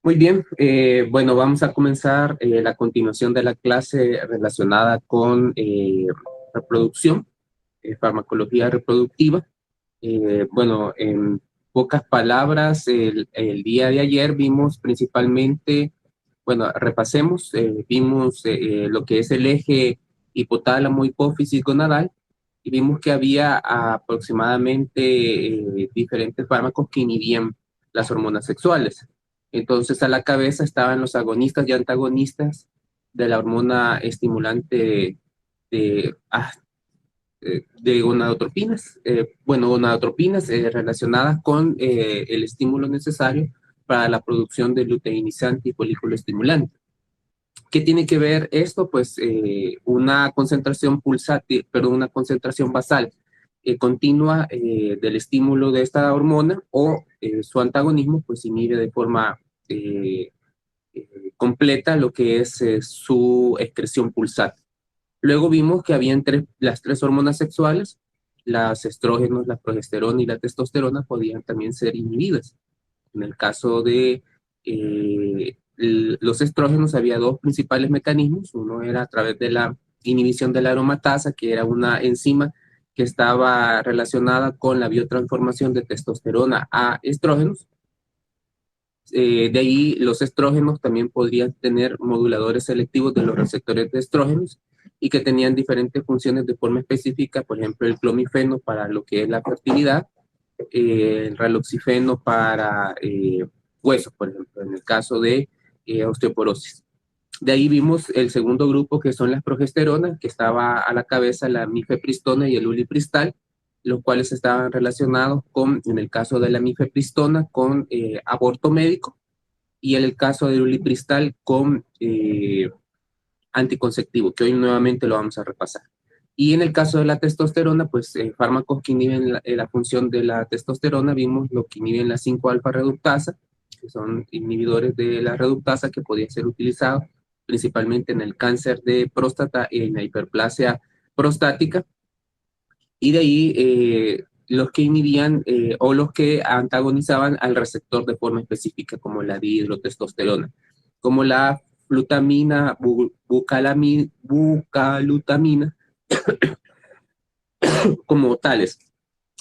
Muy bien, bueno, vamos a comenzar la continuación de la clase relacionada con reproducción, farmacología reproductiva. Bueno, en pocas palabras, el día de ayer vimos principalmente, bueno, repasemos, vimos lo que es el eje hipotálamo, hipófisis, gonadal, y vimos que había aproximadamente diferentes fármacos que inhibían las hormonas sexuales. Entonces, a la cabeza estaban los agonistas y antagonistas de la hormona estimulante de, de gonadotropinas, bueno, gonadotropinas relacionadas con el estímulo necesario para la producción de luteinizante y folículo estimulante. ¿Qué tiene que ver esto? Pues una concentración pulsátil, perdón, una concentración basal continua del estímulo de esta hormona o su antagonismo, pues inhibe de forma completa lo que es su excreción pulsátil. Luego vimos que habían las tres hormonas sexuales, las estrógenos, la progesterona y la testosterona podían también ser inhibidas. En el caso de los estrógenos había dos principales mecanismos. Uno era a través de la inhibición de la aromatasa, que era una enzima que estaba relacionada con la biotransformación de testosterona a estrógenos. De ahí los estrógenos también podrían tener moduladores selectivos de los receptores de estrógenos y que tenían diferentes funciones de forma específica, por ejemplo, el clomifeno para lo que es la fertilidad, el raloxifeno para huesos, por ejemplo, en el caso de osteoporosis. De ahí vimos el segundo grupo, que son las progesteronas, que estaba a la cabeza la mifepristona y el ulipristal, los cuales estaban relacionados con, en el caso de la mifepristona, con aborto médico, y en el caso del ulipristal con anticonceptivo, que hoy nuevamente lo vamos a repasar. Y en el caso de la testosterona, pues fármacos que inhiben la función de la testosterona, vimos lo que inhiben la 5-alfa reductasa, que son inhibidores de la reductasa que podía ser utilizado principalmente en el cáncer de próstata y en la hiperplasia prostática. Y de ahí los que inhibían o los que antagonizaban al receptor de forma específica, como la dihidrotestosterona, como la flutamina, bucalutamina, como tales.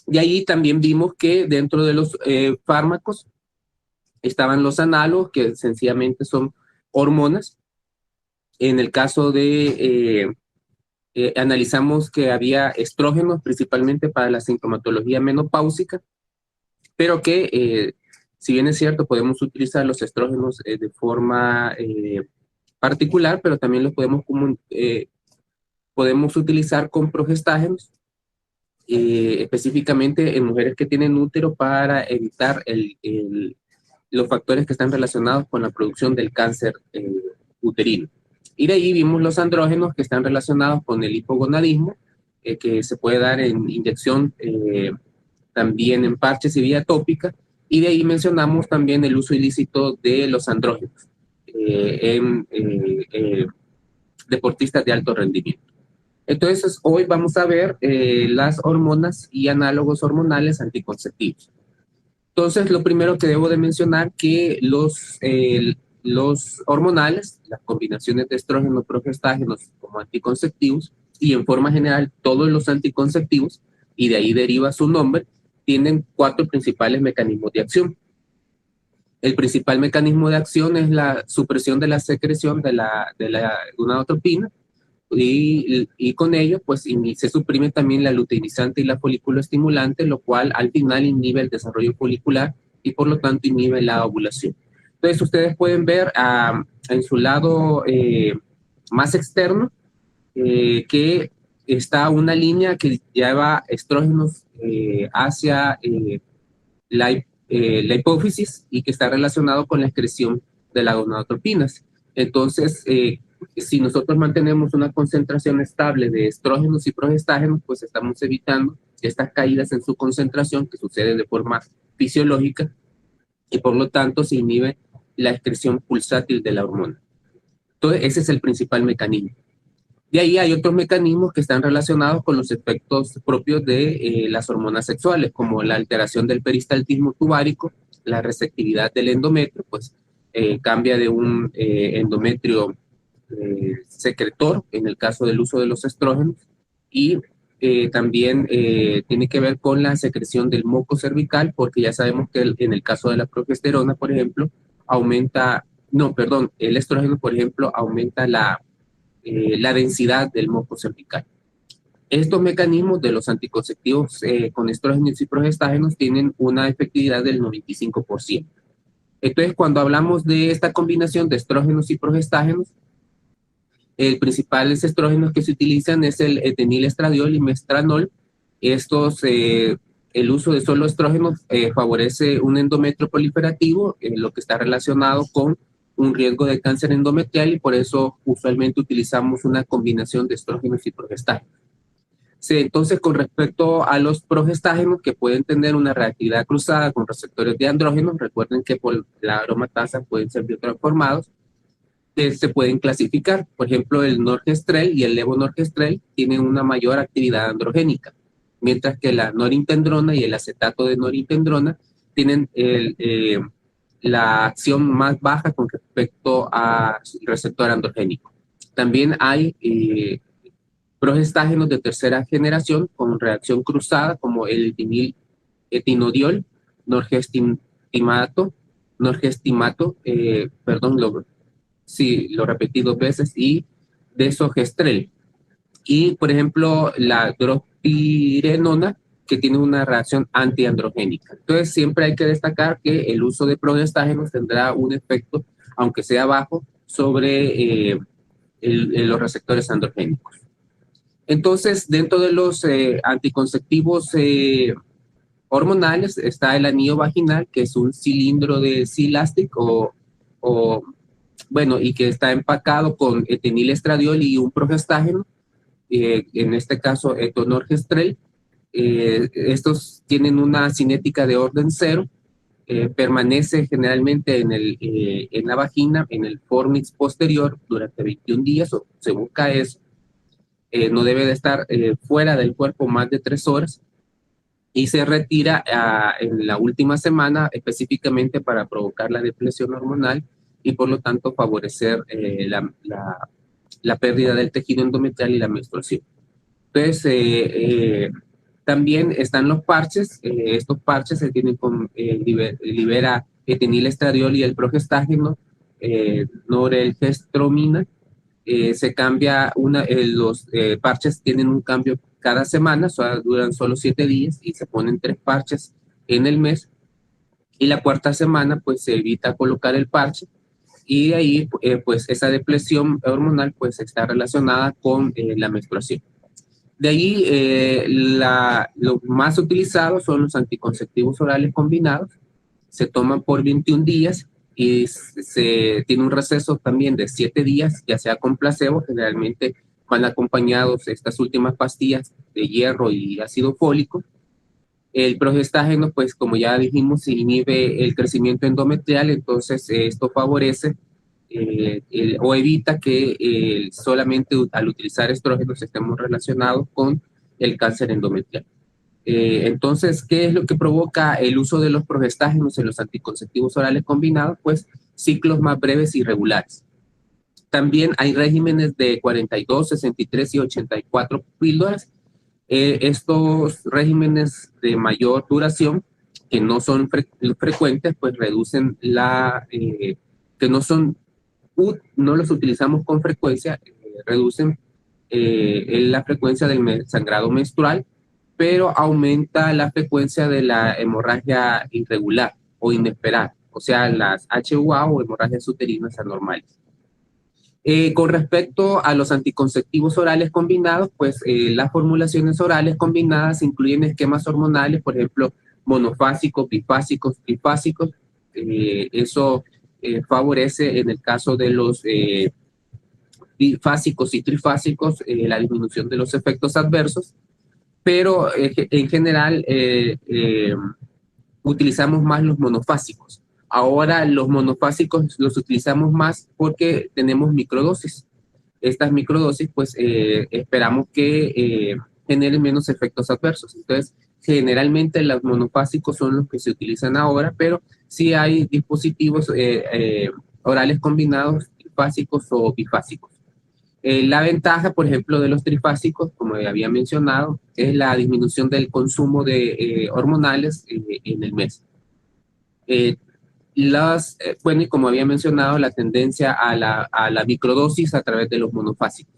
Y ahí también vimos que dentro de los fármacos estaban los análogos, que sencillamente son hormonas. En el caso de analizamos que había estrógenos principalmente para la sintomatología menopáusica, pero que si bien es cierto, podemos utilizar los estrógenos de forma particular, pero también los podemos utilizar con progestágenos, específicamente en mujeres que tienen útero para evitar los factores que están relacionados con la producción del cáncer uterino. Y de ahí vimos los andrógenos que están relacionados con el hipogonadismo, que se puede dar en inyección, también en parches y vía tópica. Y de ahí mencionamos también el uso ilícito de los andrógenos en deportistas de alto rendimiento. Entonces, hoy vamos a ver las hormonas y análogos hormonales anticonceptivos. Entonces, lo primero que debo de mencionar que los hormonales, las combinaciones de estrógenos, progestágenos como anticonceptivos, y en forma general todos los anticonceptivos, y de ahí deriva su nombre, tienen cuatro principales mecanismos de acción. El principal mecanismo de acción es la supresión de la secreción de la gonadotropina, y con ello pues se suprime también la luteinizante y la folículo estimulante, lo cual al final inhibe el desarrollo folicular y por lo tanto inhibe la ovulación. Entonces ustedes pueden ver en su lado más externo que está una línea que lleva estrógenos hacia la hipófisis y que está relacionado con la excreción de las gonadotropinas. Entonces, si nosotros mantenemos una concentración estable de estrógenos y progestágenos, pues estamos evitando estas caídas en su concentración que suceden de forma fisiológica y por lo tanto se inhibe la excreción pulsátil de la hormona. Entonces, ese es el principal mecanismo. De ahí hay otros mecanismos que están relacionados con los efectos propios de las hormonas sexuales, como la alteración del peristaltismo tubárico, la receptividad del endometrio, pues cambia de un endometrio secretor, en el caso del uso de los estrógenos, y también tiene que ver con la secreción del moco cervical, porque ya sabemos que en el caso de la progesterona, por ejemplo, aumenta, no, perdón, el estrógeno, por ejemplo, aumenta la densidad del moco cervical. Estos mecanismos de los anticonceptivos con estrógenos y progestágenos tienen una efectividad del 95%. Entonces, cuando hablamos de esta combinación de estrógenos y progestágenos, el principales estrógenos que se utilizan es el etinilestradiol y mestranol. Estos, el uso de solo estrógenos favorece un endometrio proliferativo, lo que está relacionado con un riesgo de cáncer endometrial, y por eso usualmente utilizamos una combinación de estrógenos y progestágenos. Sí, entonces, con respecto a los progestágenos que pueden tener una reactividad cruzada con receptores de andrógenos, recuerden que por la aromatasa pueden ser biotransformados, que se pueden clasificar. Por ejemplo, el norgestrel y el levonorgestrel tienen una mayor actividad androgénica, mientras que la norintendrona y el acetato de norintendrona tienen la acción más baja con respecto al receptor androgénico. También hay progestágenos de tercera generación con reacción cruzada, como el etinodiol, norgestimato, sí, lo repetí 2 veces, y desogestrel. Y, por ejemplo, la dropirenona, que tiene una reacción antiandrogénica. Entonces, siempre hay que destacar que el uso de progestágenos tendrá un efecto, aunque sea bajo, sobre los receptores androgénicos. Entonces, dentro de los anticonceptivos hormonales está el anillo vaginal, que es un cilindro de Silastic bueno, y que está empacado con etinilestradiol y un progestágeno, en este caso etonorgestrel. Estos tienen una cinética de orden 0, permanece generalmente en la vagina, en el fornix posterior, durante 21 días, o se busca eso. No debe de estar fuera del cuerpo más de 3 horas, y se retira en la última semana, específicamente para provocar la depresión hormonal y por lo tanto favorecer la pérdida del tejido endometrial y la menstruación. Entonces, también están los parches. Estos parches se tienen libera etinilestradiol y el progestágeno, norelgestromina. Se cambia los parches tienen un cambio cada semana, duran solo 7 días y se ponen 3 parches en el mes, y la cuarta semana pues se evita colocar el parche, y de ahí pues esa depresión hormonal pues está relacionada con la menstruación. De ahí los más utilizados son los anticonceptivos orales combinados. Se toman por 21 días y se tiene un receso también de 7 días, ya sea con placebo. Generalmente van acompañados estas últimas pastillas de hierro y ácido fólico. El progestágeno, pues como ya dijimos, inhibe el crecimiento endometrial, entonces esto favorece o evita que solamente al utilizar estrógenos estemos relacionados con el cáncer endometrial. Entonces, ¿qué es lo que provoca el uso de los progestágenos en los anticonceptivos orales combinados? Pues ciclos más breves y regulares. También hay regímenes de 42, 63 y 84 píldoras. Estos regímenes de mayor duración, que no son frecuentes, pues reducen que no los utilizamos con frecuencia, reducen la frecuencia del sangrado menstrual, pero aumenta la frecuencia de la hemorragia irregular o inesperada, o sea, las HUA o hemorragias uterinas anormales. Con respecto a los anticonceptivos orales combinados, pues las formulaciones orales combinadas incluyen esquemas hormonales, por ejemplo, monofásicos, bifásicos, trifásicos. Eso favorece, en el caso de los bifásicos y trifásicos, la disminución de los efectos adversos, pero en general utilizamos más los monofásicos. Ahora los monofásicos los utilizamos más porque tenemos microdosis. Estas microdosis, pues esperamos que generen menos efectos adversos. Entonces, Generalmente los monofásicos son los que se utilizan ahora, pero sí hay dispositivos orales combinados, trifásicos o bifásicos. La ventaja, por ejemplo, de los trifásicos, como había mencionado, es la disminución del consumo de hormonales en el mes. Bueno, y como había mencionado, la tendencia a la microdosis a través de los monofásicos.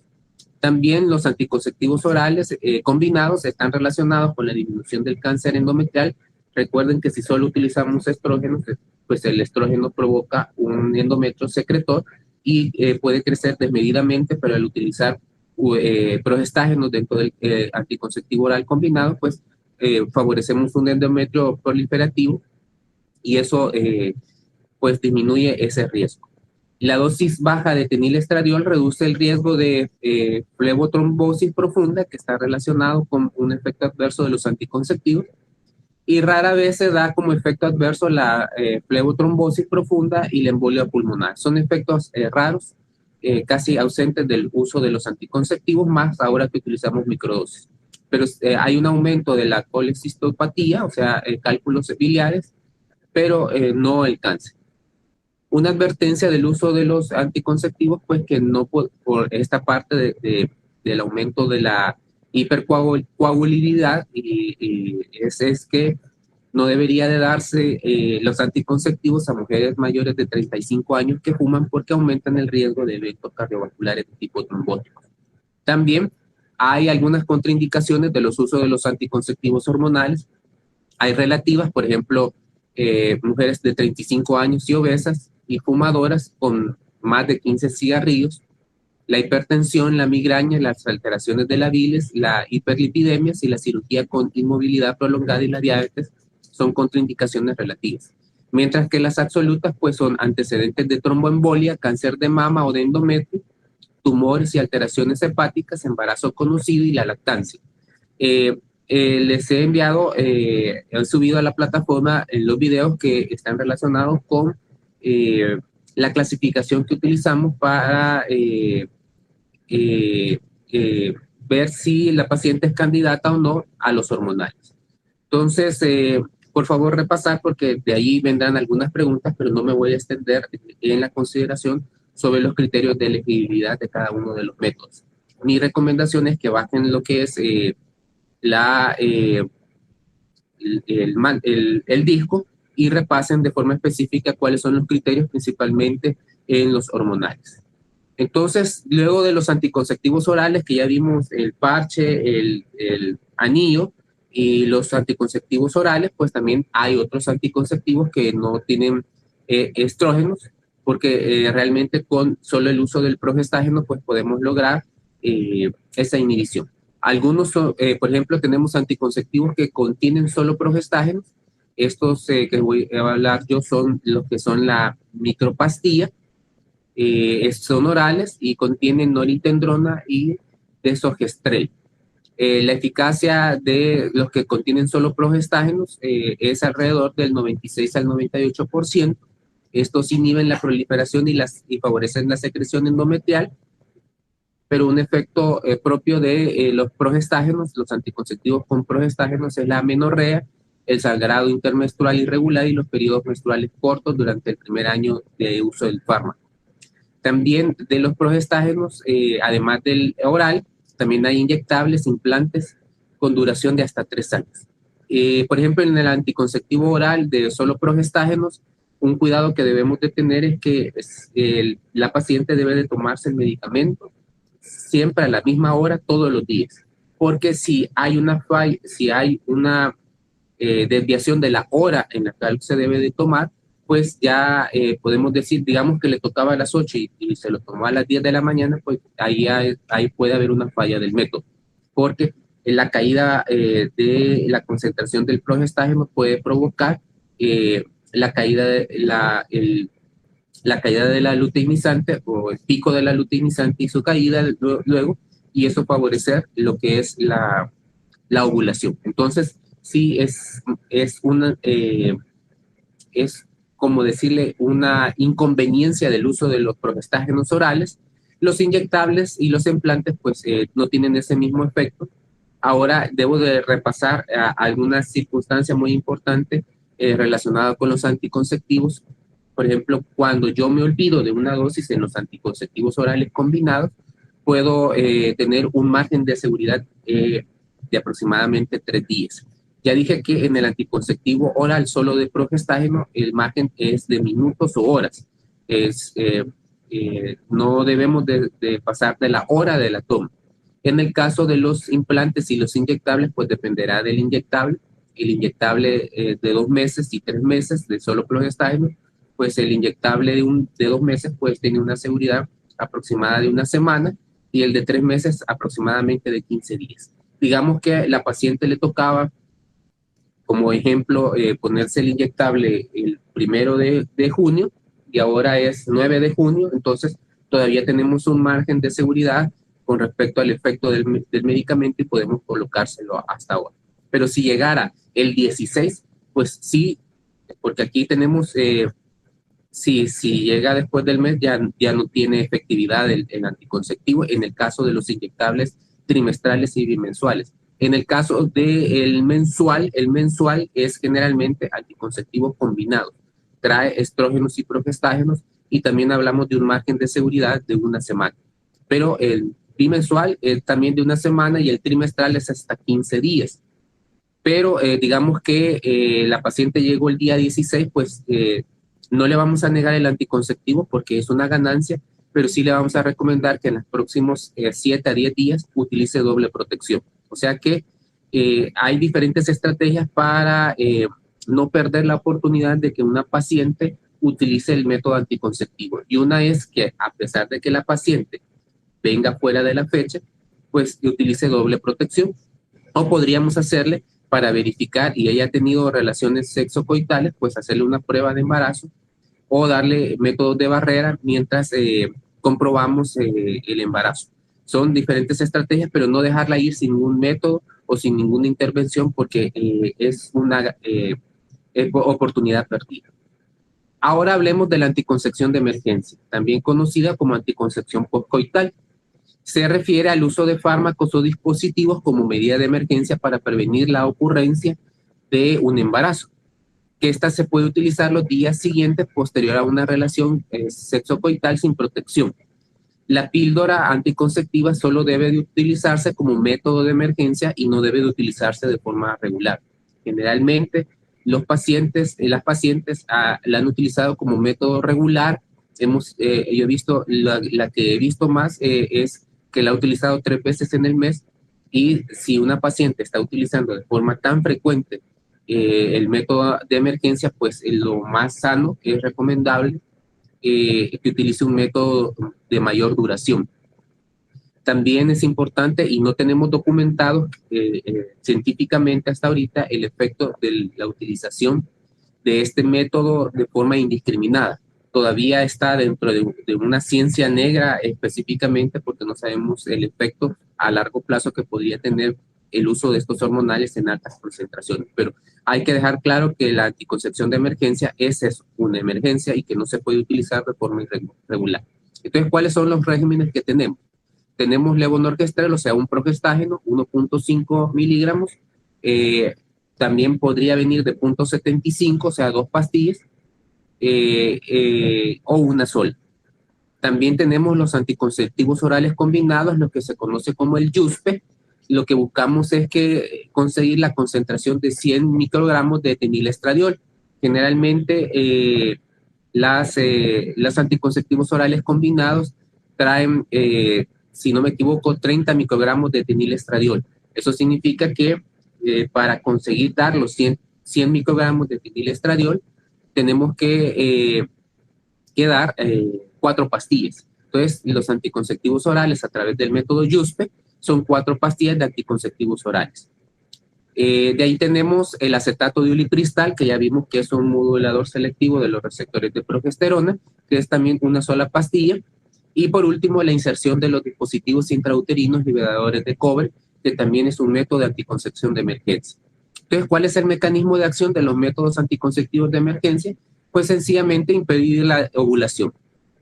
También los anticonceptivos orales combinados están relacionados con la disminución del cáncer endometrial. Recuerden que si solo utilizamos estrógenos, pues el estrógeno provoca un endometrio secretor y puede crecer desmedidamente, pero al utilizar progestágenos dentro del anticonceptivo oral combinado, pues favorecemos un endometrio proliferativo y eso pues disminuye ese riesgo. La dosis baja de fenilestradiol reduce el riesgo de flebotrombosis profunda, que está relacionado con un efecto adverso de los anticonceptivos, y rara vez se da como efecto adverso la flebotrombosis profunda y la embolia pulmonar. Son efectos raros, casi ausentes del uso de los anticonceptivos, más ahora que utilizamos microdosis. Pero hay un aumento de la colecistopatía, o sea, cálculos biliares, pero no el cáncer. Una advertencia del uso de los anticonceptivos, pues que no por esta parte del aumento de la hipercoagulabilidad, y es que no debería de darse los anticonceptivos a mujeres mayores de 35 años que fuman porque aumentan el riesgo de eventos cardiovasculares de tipo trombótico. También hay algunas contraindicaciones de los usos de los anticonceptivos hormonales. Hay relativas, por ejemplo, mujeres de 35 años y obesas y fumadoras con más de 15 cigarrillos, la hipertensión, la migraña, las alteraciones de la bilis, la hiperlipidemia y la cirugía con inmovilidad prolongada y la diabetes son contraindicaciones relativas. Mientras que las absolutas pues son antecedentes de tromboembolia, cáncer de mama o de endometrio, tumores y alteraciones hepáticas, embarazo conocido y la lactancia. Les he enviado, he subido a la plataforma los videos que están relacionados con la clasificación que utilizamos para ver si la paciente es candidata o no a los hormonales. Entonces, por favor, repasar porque de ahí vendrán algunas preguntas, pero no me voy a extender en la consideración sobre los criterios de elegibilidad de cada uno de los métodos. Mi recomendación es que bajen lo que es el disco y repasen de forma específica cuáles son los criterios principalmente en los hormonales. Entonces, luego de los anticonceptivos orales, que ya vimos el parche, el anillo y los anticonceptivos orales, pues también hay otros anticonceptivos que no tienen estrógenos, porque realmente con solo el uso del progestágeno, pues podemos lograr esa inhibición. Algunos, por ejemplo, tenemos anticonceptivos que contienen solo progestágenos. Estos que voy a hablar yo son los que son la micropastilla, son orales y contienen norintendrona y desogestrel. La eficacia de los que contienen solo progestágenos es alrededor del 96 al 98%. Estos inhiben la proliferación y favorecen la secreción endometrial, pero un efecto propio de los progestágenos, los anticonceptivos con progestágenos, es la amenorrea, el sangrado intermenstrual irregular y los periodos menstruales cortos durante el primer año de uso del fármaco. También de los progestágenos, además del oral, también hay inyectables, implantes con duración de hasta 3 años. Por ejemplo, en el anticonceptivo oral de solo progestágenos, un cuidado que debemos de tener es que la paciente debe de tomarse el medicamento siempre a la misma hora todos los días, porque si hay una falla, si hay una desviación de la hora en la cual se debe de tomar, pues ya podemos decir, digamos que le tocaba a las 8 y se lo tomó a las 10 de la mañana, pues ahí puede haber una falla del método, porque la caída de la concentración del progestágeno puede provocar la caída de la caída de la luteinizante o el pico de la luteinizante y su caída luego, y eso favorecer lo que es la ovulación. Entonces, sí es como decirle una inconveniencia del uso de los progestágenos orales. Los inyectables y los implantes pues no tienen ese mismo efecto, Ahora debo de repasar algunas circunstancias muy importantes relacionadas con los anticonceptivos. Por ejemplo, cuando yo me olvido de una dosis en los anticonceptivos orales combinados, puedo tener un margen de seguridad de aproximadamente 3 días. Ya dije que en el anticonceptivo oral solo de progestágeno el margen es de minutos o horas. No debemos de pasar de la hora de la toma. En el caso de los implantes y los inyectables, pues dependerá del inyectable. El inyectable de 2 meses y 3 meses de solo progestágeno, pues el inyectable de 2 meses pues tiene una seguridad aproximada de una semana y el de 3 meses aproximadamente de 15 días. Digamos que la paciente le tocaba, como ejemplo, ponerse el inyectable el 1 de junio y ahora es 9 de junio, entonces todavía tenemos un margen de seguridad con respecto al efecto del medicamento y podemos colocárselo hasta ahora. Pero si llegara el 16, pues sí, porque aquí tenemos, si llega después del mes ya no tiene efectividad el anticonceptivo en el caso de los inyectables trimestrales y bimensuales. En el caso del mensual, el mensual es generalmente anticonceptivo combinado. Trae estrógenos y progestágenos y también hablamos de un margen de seguridad de una semana. Pero el bimensual es también de una semana y el trimestral es hasta 15 días. Pero digamos que la paciente llegó el día 16, pues no le vamos a negar el anticonceptivo porque es una ganancia, pero sí le vamos a recomendar que en los próximos 7 a 10 días utilice doble protección. O sea que hay diferentes estrategias para no perder la oportunidad de que una paciente utilice el método anticonceptivo. Y una es que a pesar de que la paciente venga fuera de la fecha, pues utilice doble protección. O podríamos hacerle para verificar y ella ha tenido relaciones sexocoitales, pues hacerle una prueba de embarazo o darle métodos de barrera mientras comprobamos el embarazo. Son diferentes estrategias, pero no dejarla ir sin ningún método o sin ninguna intervención porque es una oportunidad perdida. Ahora hablemos de la anticoncepción de emergencia, también conocida como anticoncepción postcoital. Se refiere al uso de fármacos o dispositivos como medida de emergencia para prevenir la ocurrencia de un embarazo, que esta se puede utilizar los días siguientes posterior a una relación sexocoital sin protección. La píldora anticonceptiva solo debe de utilizarse como método de emergencia y no debe de utilizarse de forma regular. Generalmente los pacientes, las pacientes la han utilizado como método regular. Yo he visto, la que he visto más es que la ha utilizado 3 veces en el mes, y si una paciente está utilizando de forma tan frecuente el método de emergencia, pues lo más sano es recomendable que utilice un método de mayor duración. También es importante, y no tenemos documentado científicamente hasta ahorita, el efecto de la utilización de este método de forma indiscriminada. Todavía está dentro de una ciencia negra específicamente porque no sabemos el efecto a largo plazo que podría tener el uso de estos hormonales en altas concentraciones. Pero hay que dejar claro que la anticoncepción de emergencia es eso, una emergencia, y que no se puede utilizar de forma irregular. Entonces, ¿cuáles son los regímenes que tenemos? Tenemos levonorgestrel, o sea, un progestágeno, 1.5 miligramos. También podría venir de 0.75, o sea, 2 pastillas, o una sola. También tenemos los anticonceptivos orales combinados, lo que se conoce como el YUSPE. Lo que buscamos es conseguir la concentración de 100 microgramos de etinilestradiol. Generalmente, los anticonceptivos orales combinados traen, si no me equivoco, 30 microgramos de etinilestradiol. Eso significa que para conseguir dar los 100 microgramos de etinilestradiol, tenemos que dar 4 pastillas. Entonces, los anticonceptivos orales a través del método YUSPE son 4 pastillas de anticonceptivos orales. De ahí tenemos el acetato de ulipristal, que ya vimos que es un modulador selectivo de los receptores de progesterona, que es también una sola pastilla. Y por último, la inserción de los dispositivos intrauterinos liberadores de cobre, que también es un método de anticoncepción de emergencia. Entonces, ¿cuál es el mecanismo de acción de los métodos anticonceptivos de emergencia? Pues sencillamente impedir la ovulación.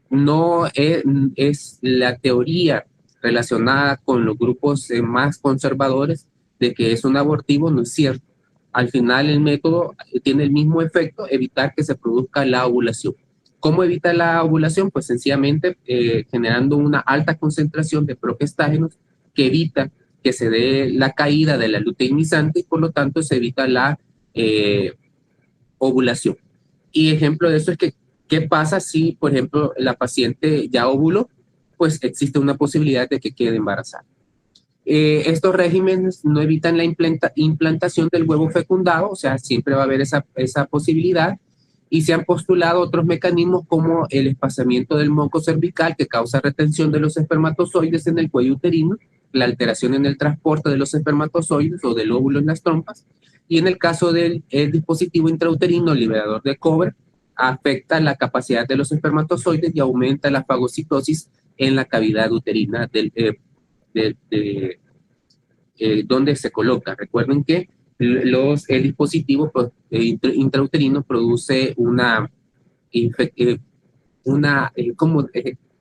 No es la teoría relacionada con los grupos más conservadores, de que es un abortivo no es cierto. Al final el método tiene el mismo efecto, evitar que se produzca la ovulación. ¿Cómo evita la ovulación? Pues sencillamente generando una alta concentración de progestágenos que evita que se dé la caída de la luteinizante y por lo tanto se evita la ovulación. Y ejemplo de eso es que, ¿qué pasa si, por ejemplo, la paciente ya ovuló? Pues existe una posibilidad de que quede embarazada. Estos regímenes no evitan la implantación del huevo fecundado, o sea, siempre va a haber esa posibilidad, y se han postulado otros mecanismos como el espaciamiento del moco cervical que causa retención de los espermatozoides en el cuello uterino, la alteración en el transporte de los espermatozoides o del óvulo en las trompas, y en el caso del dispositivo intrauterino liberador de cobre, afecta la capacidad de los espermatozoides y aumenta la fagocitosis en la cavidad uterina donde se coloca. Recuerden que el dispositivo intrauterino produce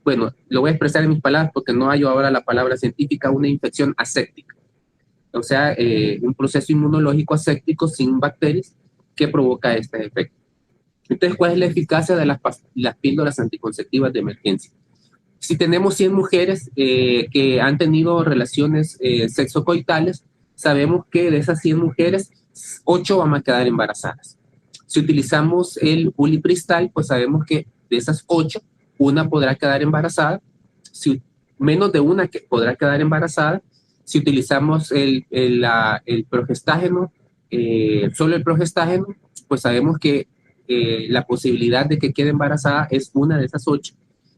bueno, lo voy a expresar en mis palabras porque no hallo ahora la palabra científica, una infección aséptica. O sea, un proceso inmunológico aséptico sin bacterias que provoca este efecto. Entonces, ¿cuál es la eficacia de las píldoras anticonceptivas de emergencia? Si tenemos 100 mujeres que han tenido relaciones sexocoitales, sabemos que de esas 100 mujeres, 8 van a quedar embarazadas. Si utilizamos el ulipristal, pues sabemos que de esas 8, una podrá quedar embarazada, menos de una que podrá quedar embarazada. Si utilizamos el progestágeno, solo el progestágeno, pues sabemos que la posibilidad de que quede embarazada es una de esas 8.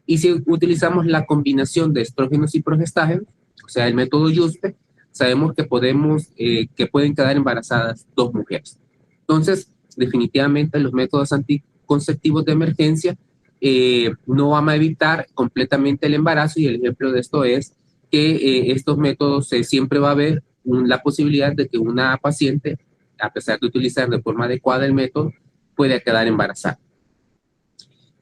Y si utilizamos la combinación de estrógenos y progestágenos, o sea, el método Yuste, sabemos que que pueden quedar embarazadas 2 mujeres. Entonces, definitivamente los métodos anticonceptivos de emergencia no van a evitar completamente el embarazo, y el ejemplo de esto es que estos métodos siempre va a haber la posibilidad de que una paciente, a pesar de utilizar de forma adecuada el método, pueda quedar embarazada.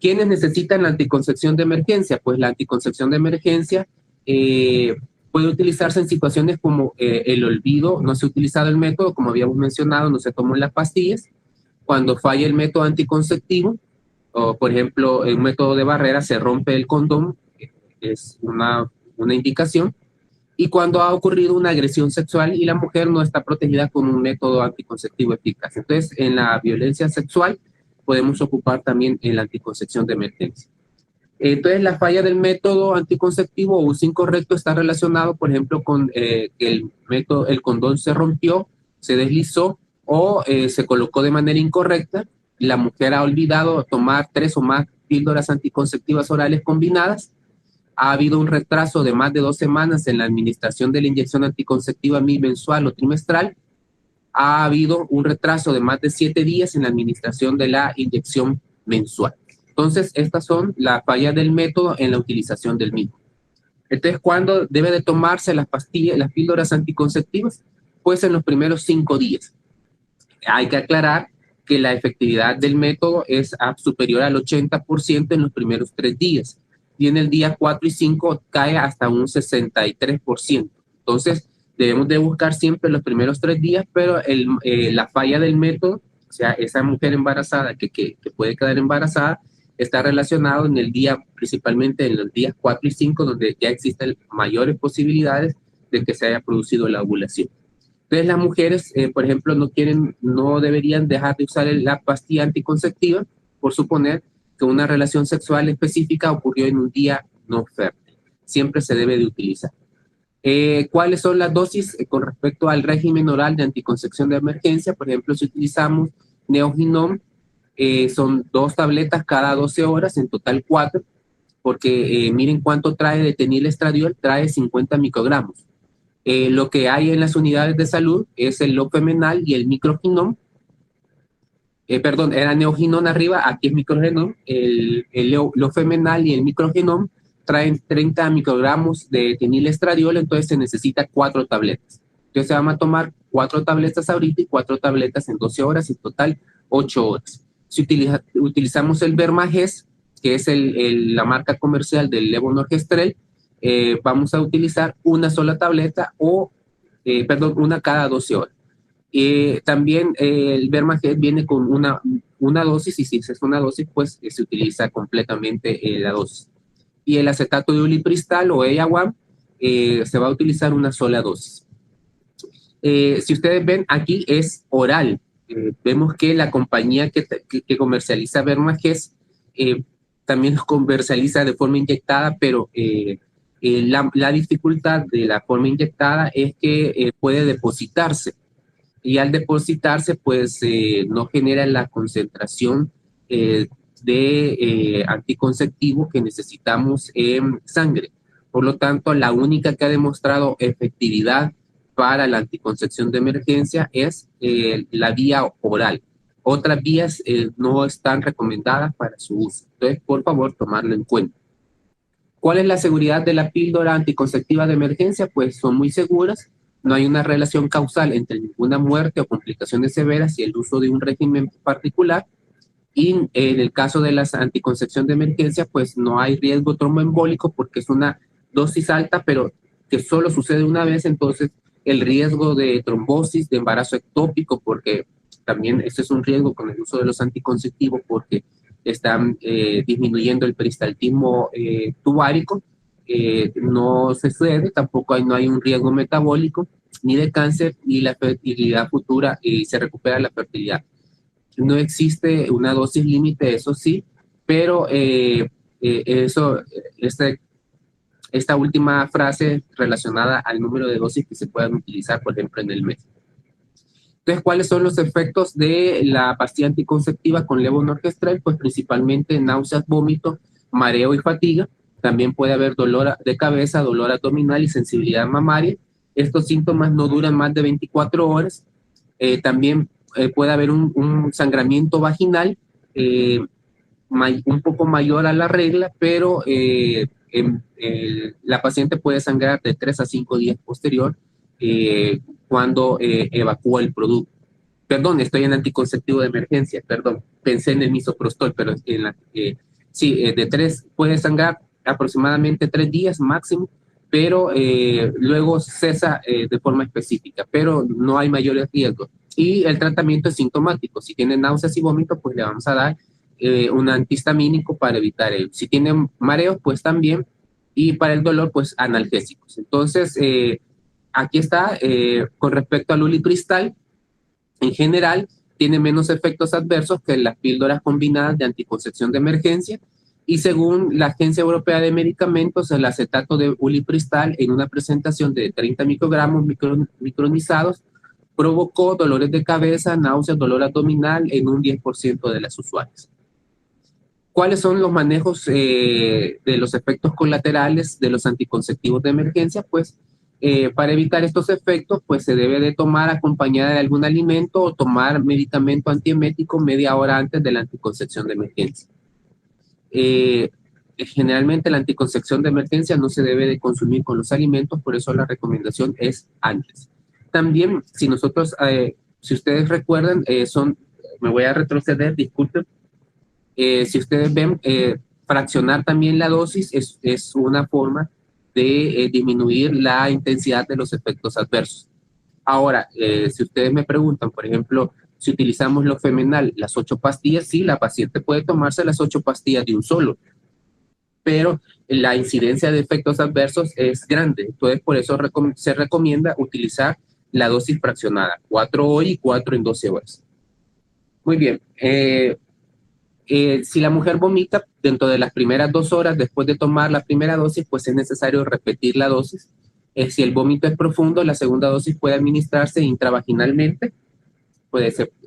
¿Quiénes necesitan la anticoncepción de emergencia? Pues la anticoncepción de emergencia puede utilizarse en situaciones como el olvido, no se ha utilizado el método, como habíamos mencionado, no se tomó las pastillas, cuando falla el método anticonceptivo, o por ejemplo, en un método de barrera se rompe el condón, es una indicación, y cuando ha ocurrido una agresión sexual y la mujer no está protegida con un método anticonceptivo eficaz. Entonces, en la violencia sexual podemos ocupar también en la anticoncepción de emergencia. Entonces, la falla del método anticonceptivo o uso incorrecto está relacionado, por ejemplo, con que el condón se rompió, se deslizó o se colocó de manera incorrecta. La mujer ha olvidado tomar 3 o más píldoras anticonceptivas orales combinadas. Ha habido un retraso de más de 2 semanas en la administración de la inyección anticonceptiva mensual o trimestral. Ha habido un retraso de más de 7 días en la administración de la inyección mensual. Entonces, estas son las fallas del método en la utilización del mismo. Entonces, ¿cuándo debe de tomarse las píldoras anticonceptivas? Pues en los primeros 5 días. Hay que aclarar que la efectividad del método es superior al 80% en los primeros 3 días. Y en el día 4 y 5 cae hasta un 63%. Entonces, debemos de buscar siempre los primeros 3 días, pero la falla del método, o sea, esa mujer embarazada que puede quedar embarazada, está relacionado en el día, principalmente en los días 4 y 5, donde ya existen mayores posibilidades de que se haya producido la ovulación. Entonces, las mujeres, por ejemplo, no deberían dejar de usar la pastilla anticonceptiva por suponer que una relación sexual específica ocurrió en un día no fértil. Siempre se debe de utilizar. ¿Cuáles son las dosis con respecto al régimen oral de anticoncepción de emergencia? Por ejemplo, si utilizamos Neoginom, son 2 tabletas cada 12 horas, en total 4, porque miren cuánto trae de etinilestradiol, trae 50 microgramos. Lo que hay en las unidades de salud es el Lofemenal y el Microginom. Perdón, era Neoginom arriba, aquí es Microginom. El Lofemenal y el Microginom traen 30 microgramos de etinilestradiol, entonces se necesita 4 tabletas. Entonces se van a tomar 4 tabletas ahorita y 4 tabletas en 12 horas, en total 8 horas. Si utilizamos el Vermages, que es la marca comercial del levonorgestrel, vamos a utilizar una sola tableta o perdón, una cada 12 horas. También el Vermajet viene con una dosis, y si es una dosis, pues se utiliza completamente la dosis. Y el acetato de ulipristal o EAWAM se va a utilizar una sola dosis. Si ustedes ven, aquí es oral. Vemos que la compañía que comercializa Vermajet también los comercializa de forma inyectada, pero la dificultad de la forma inyectada es que puede depositarse, y al depositarse pues no genera la concentración de anticonceptivo que necesitamos en sangre. Por lo tanto, la única que ha demostrado efectividad para la anticoncepción de emergencia es la vía oral. Otras vías no están recomendadas para su uso. Entonces, por favor, tomarlo en cuenta. ¿Cuál es la seguridad de la píldora anticonceptiva de emergencia? Pues son muy seguras. No hay una relación causal entre ninguna muerte o complicaciones severas y el uso de un régimen particular. Y en el caso de la anticoncepción de emergencia, pues no hay riesgo tromboembólico porque es una dosis alta, pero que solo sucede una vez. Entonces, el riesgo de trombosis, de embarazo ectópico, porque también ese es un riesgo con el uso de los anticonceptivos, porque están disminuyendo el peristaltismo tubárico, no se sucede. Tampoco no hay un riesgo metabólico, ni de cáncer, ni la fertilidad futura, y se recupera la fertilidad. No existe una dosis límite, eso sí, pero esta última frase relacionada al número de dosis que se puedan utilizar, por ejemplo, en el mes. Entonces, ¿cuáles son los efectos de la pastilla anticonceptiva con levonorgestrel? Pues principalmente náuseas, vómito, mareo y fatiga. También puede haber dolor de cabeza, dolor abdominal y sensibilidad mamaria. Estos síntomas no duran más de 24 horas. También puede haber un sangramiento vaginal un poco mayor a la regla, pero la paciente puede sangrar de 3 a 5 días posterior cuando evacúa el producto. Perdón, estoy en anticonceptivo de emergencia, perdón, pensé en el misoprostol, pero sí, de 3 puede sangrar aproximadamente 3 días máximo, pero luego cesa de forma específica, pero no hay mayores riesgos. Y el tratamiento es sintomático. Si tiene náuseas y vómitos, pues le vamos a dar un antihistamínico para evitar ello. Si tienen mareos, pues también. Y para el dolor, pues analgésicos. Entonces, aquí está, con respecto al ulipristal, en general, tiene menos efectos adversos que las píldoras combinadas de anticoncepción de emergencia. Y según la Agencia Europea de Medicamentos, el acetato de ulipristal en una presentación de 30 microgramos micronizados provocó dolores de cabeza, náuseas, dolor abdominal en un 10% de las usuarias. ¿Cuáles son los manejos de los efectos colaterales de los anticonceptivos de emergencia? Pues para evitar estos efectos, pues se debe de tomar acompañada de algún alimento o tomar medicamento antiemético media hora antes de la anticoncepción de emergencia. Generalmente la anticoncepción de emergencia no se debe de consumir con los alimentos, por eso la recomendación es antes. También, si nosotros, si ustedes recuerdan, me voy a retroceder, disculpen. Si ustedes ven, fraccionar también la dosis es una forma de disminuir la intensidad de los efectos adversos. Ahora, si ustedes me preguntan, por ejemplo, si utilizamos lo femenal, las 8 pastillas, sí, la paciente puede tomarse las 8 pastillas de un solo, pero la incidencia de efectos adversos es grande. Entonces, por eso se recomienda utilizar la dosis fraccionada, 4 hoy y 4 en 12 horas. Muy bien. Si la mujer vomita dentro de las primeras 2 horas después de tomar la primera dosis, pues es necesario repetir la dosis. Si el vómito es profundo, la segunda dosis puede administrarse intravaginalmente.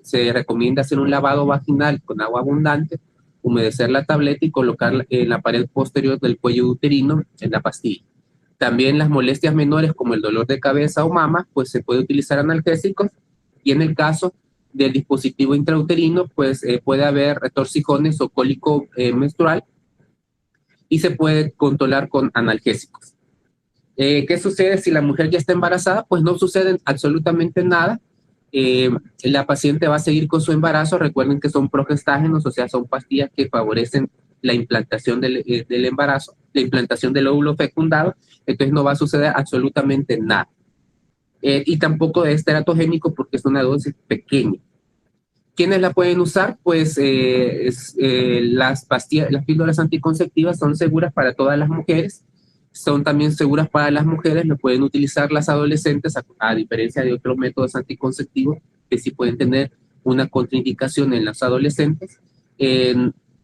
Se recomienda hacer un lavado vaginal con agua abundante, humedecer la tableta y colocarla en la pared posterior del cuello uterino en la pastilla. También las molestias menores como el dolor de cabeza o mama, pues se puede utilizar analgésicos, y en el caso del dispositivo intrauterino, pues puede haber retorcijones o cólico menstrual, y se puede controlar con analgésicos. ¿Qué sucede si la mujer ya está embarazada? Pues no sucede absolutamente nada. La paciente va a seguir con su embarazo. Recuerden que son progestágenos, o sea, son pastillas que favorecen la implantación del embarazo, la implantación del óvulo fecundado. Entonces no va a suceder absolutamente nada. y tampoco es teratogénico porque es una dosis pequeña. ¿Quiénes la pueden usar? Pues las píldoras anticonceptivas son seguras para todas las mujeres, son también seguras para las mujeres, lo pueden utilizar las adolescentes, a diferencia de otros métodos anticonceptivos que sí pueden tener una contraindicación en los adolescentes.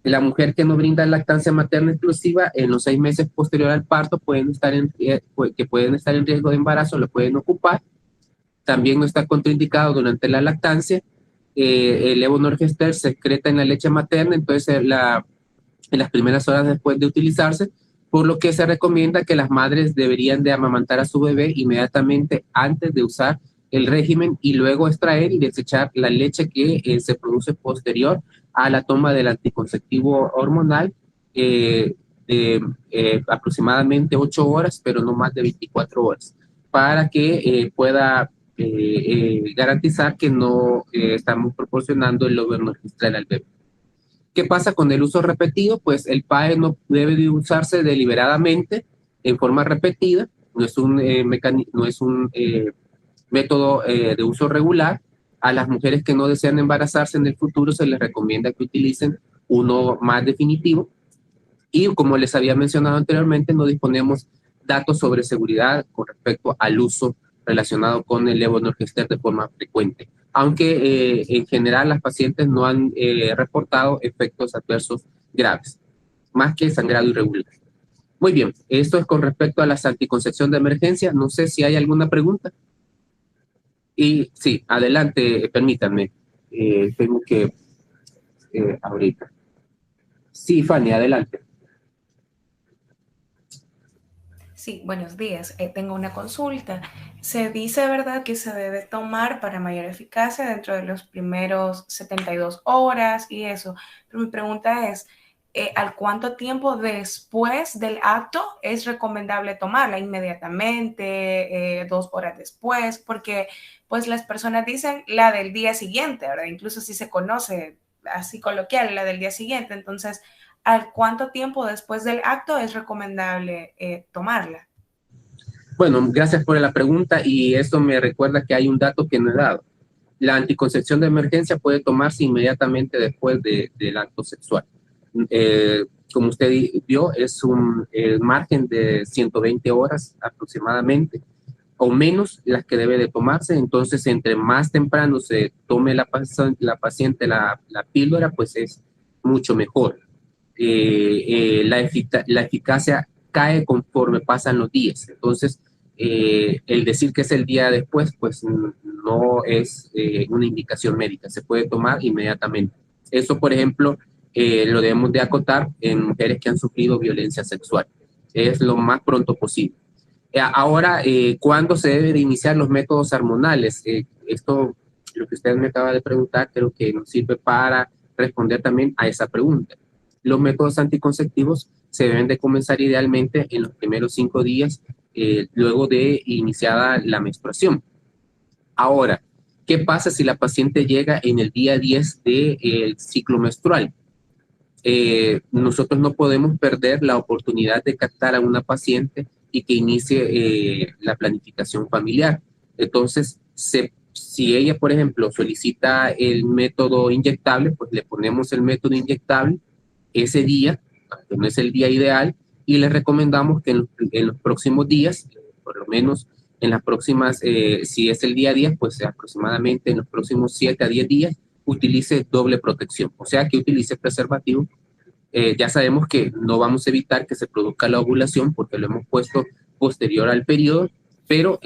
La mujer que no brinda lactancia materna exclusiva, en los 6 meses posterior al parto, pueden estar pueden estar en riesgo de embarazo, lo pueden ocupar. También no está contraindicado durante la lactancia. El levonorgestrel se excreta en la leche materna, entonces en las primeras horas después de utilizarse, por lo que se recomienda que las madres deberían de amamantar a su bebé inmediatamente antes de usar el régimen y luego extraer y desechar la leche que se produce posterior a la toma del anticonceptivo hormonal de aproximadamente 8 horas, pero no más de 24 horas, para que pueda garantizar que no estamos proporcionando el levonorgestrel al bebé. ¿Qué pasa con el uso repetido? Pues el PAE no debe de usarse deliberadamente en forma repetida, no es un, no es un método de uso regular. A las mujeres que no desean embarazarse en el futuro se les recomienda que utilicen uno más definitivo. Y como les había mencionado anteriormente, no disponemos datos sobre seguridad con respecto al uso relacionado con el levonorgestrel de forma frecuente, aunque en general las pacientes no han reportado efectos adversos graves, más que sangrado irregular. Muy bien, esto es con respecto a la anticoncepción de emergencia. No sé si hay alguna pregunta. Y sí, adelante, permítanme. Tengo que ahorita. Sí, Fanny, adelante. Sí, buenos días. Tengo una consulta. Se dice, ¿verdad?, que se debe tomar para mayor eficacia dentro de los primeros 72 horas y eso. Pero mi pregunta es, ¿al cuánto tiempo después del acto es recomendable tomarla? ¿Inmediatamente? 2 horas después? Porque pues las personas dicen la del día siguiente, ¿verdad? Incluso si se conoce así coloquial, la del día siguiente. Entonces, ¿al cuánto tiempo después del acto es recomendable tomarla? Bueno, gracias por la pregunta y esto me recuerda que hay un dato que no he dado. La anticoncepción de emergencia puede tomarse inmediatamente después del acto sexual. Como usted vio, es un margen de 120 horas aproximadamente, o menos las que debe de tomarse. Entonces, entre más temprano se tome la paciente la píldora, pues es mucho mejor. La eficacia cae conforme pasan los días. Entonces, el decir que es el día después, pues no es una indicación médica, se puede tomar inmediatamente. Eso, por ejemplo, lo debemos de acotar en mujeres que han sufrido violencia sexual. Es lo más pronto posible. Ahora, ¿cuándo se debe de iniciar los métodos hormonales? Esto, lo que usted me acaba de preguntar, creo que nos sirve para responder también a esa pregunta. Los métodos anticonceptivos se deben de comenzar idealmente en los primeros 5 días luego de iniciada la menstruación. Ahora, ¿qué pasa si la paciente llega en el día 10 del ciclo menstrual? Nosotros no podemos perder la oportunidad de captar a una paciente y que inicie la planificación familiar. Entonces, si ella, por ejemplo, solicita el método inyectable, pues le ponemos el método inyectable ese día, que no es el día ideal, y le recomendamos que en los próximos días, por lo menos en las próximas, si es el día 10, pues aproximadamente en los próximos 7 a 10 días, utilice doble protección, o sea que utilice preservativo. Ya sabemos que no vamos a evitar que se produzca la ovulación porque lo hemos puesto posterior al periodo, pero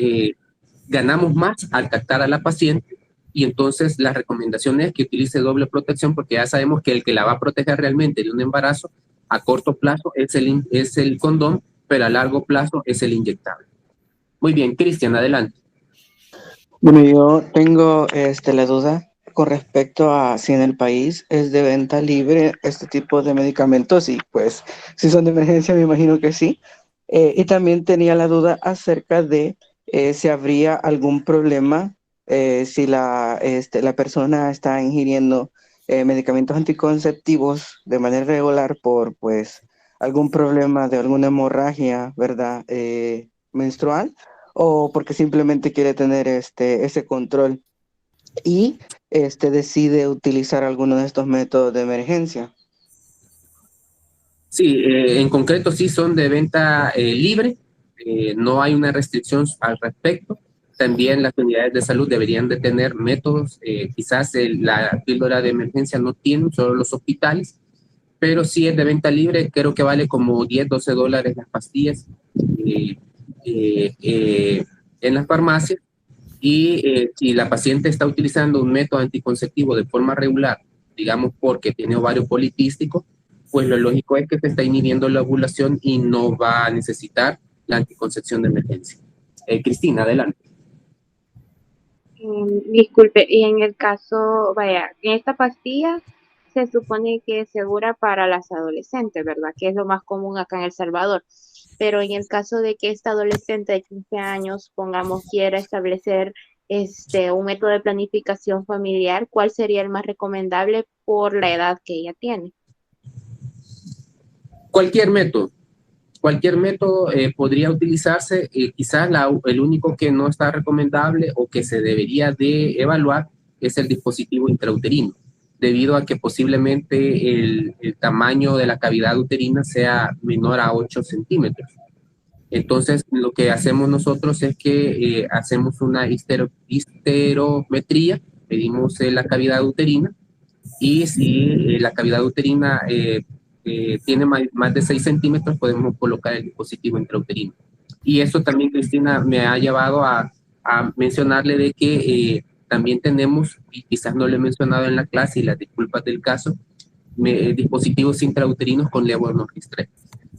ganamos más al captar a la paciente y entonces la recomendación es que utilice doble protección porque ya sabemos que el que la va a proteger realmente de un embarazo a corto plazo es el condón, pero a largo plazo es el inyectable. Muy bien, Cristian, adelante. Bueno, yo tengo la duda con respecto a si en el país es de venta libre este tipo de medicamentos y pues si son de emergencia me imagino que sí. Y también tenía la duda acerca de si habría algún problema si la persona está ingiriendo medicamentos anticonceptivos de manera regular por pues algún problema de alguna hemorragia, ¿verdad? Menstrual o porque simplemente quiere tener ese control y decide utilizar alguno de estos métodos de emergencia. Sí, en concreto sí son de venta libre, no hay una restricción al respecto. También las unidades de salud deberían de tener métodos, quizás la píldora de emergencia no tiene, solo los hospitales, pero sí es de venta libre, creo que vale como 10, $12 las pastillas eh, en las farmacias. Y si la paciente está utilizando un método anticonceptivo de forma regular, digamos porque tiene ovario poliquístico, pues lo lógico es que se está inhibiendo la ovulación y no va a necesitar la anticoncepción de emergencia. Cristina, adelante. Disculpe, y en el caso, vaya, en esta pastilla se supone que es segura para las adolescentes, ¿verdad? Que es lo más común acá en El Salvador. Pero en el caso de que esta adolescente de 15 años, pongamos, quiera establecer un método de planificación familiar, ¿cuál sería el más recomendable por la edad que ella tiene? Cualquier método, cualquier método podría utilizarse, quizás el único que no está recomendable o que se debería de evaluar es el dispositivo intrauterino, debido a que posiblemente el tamaño de la cavidad uterina sea menor a 8 centímetros. Entonces, lo que hacemos nosotros es que hacemos una histerometría, medimos la cavidad uterina, y si la cavidad uterina tiene más de 6 centímetros, podemos colocar el dispositivo intrauterino. Y eso también, Cristina, me ha llevado a mencionarle de que también tenemos, y quizás no lo he mencionado en la clase, y las disculpas del caso, dispositivos intrauterinos con levonorgestrel.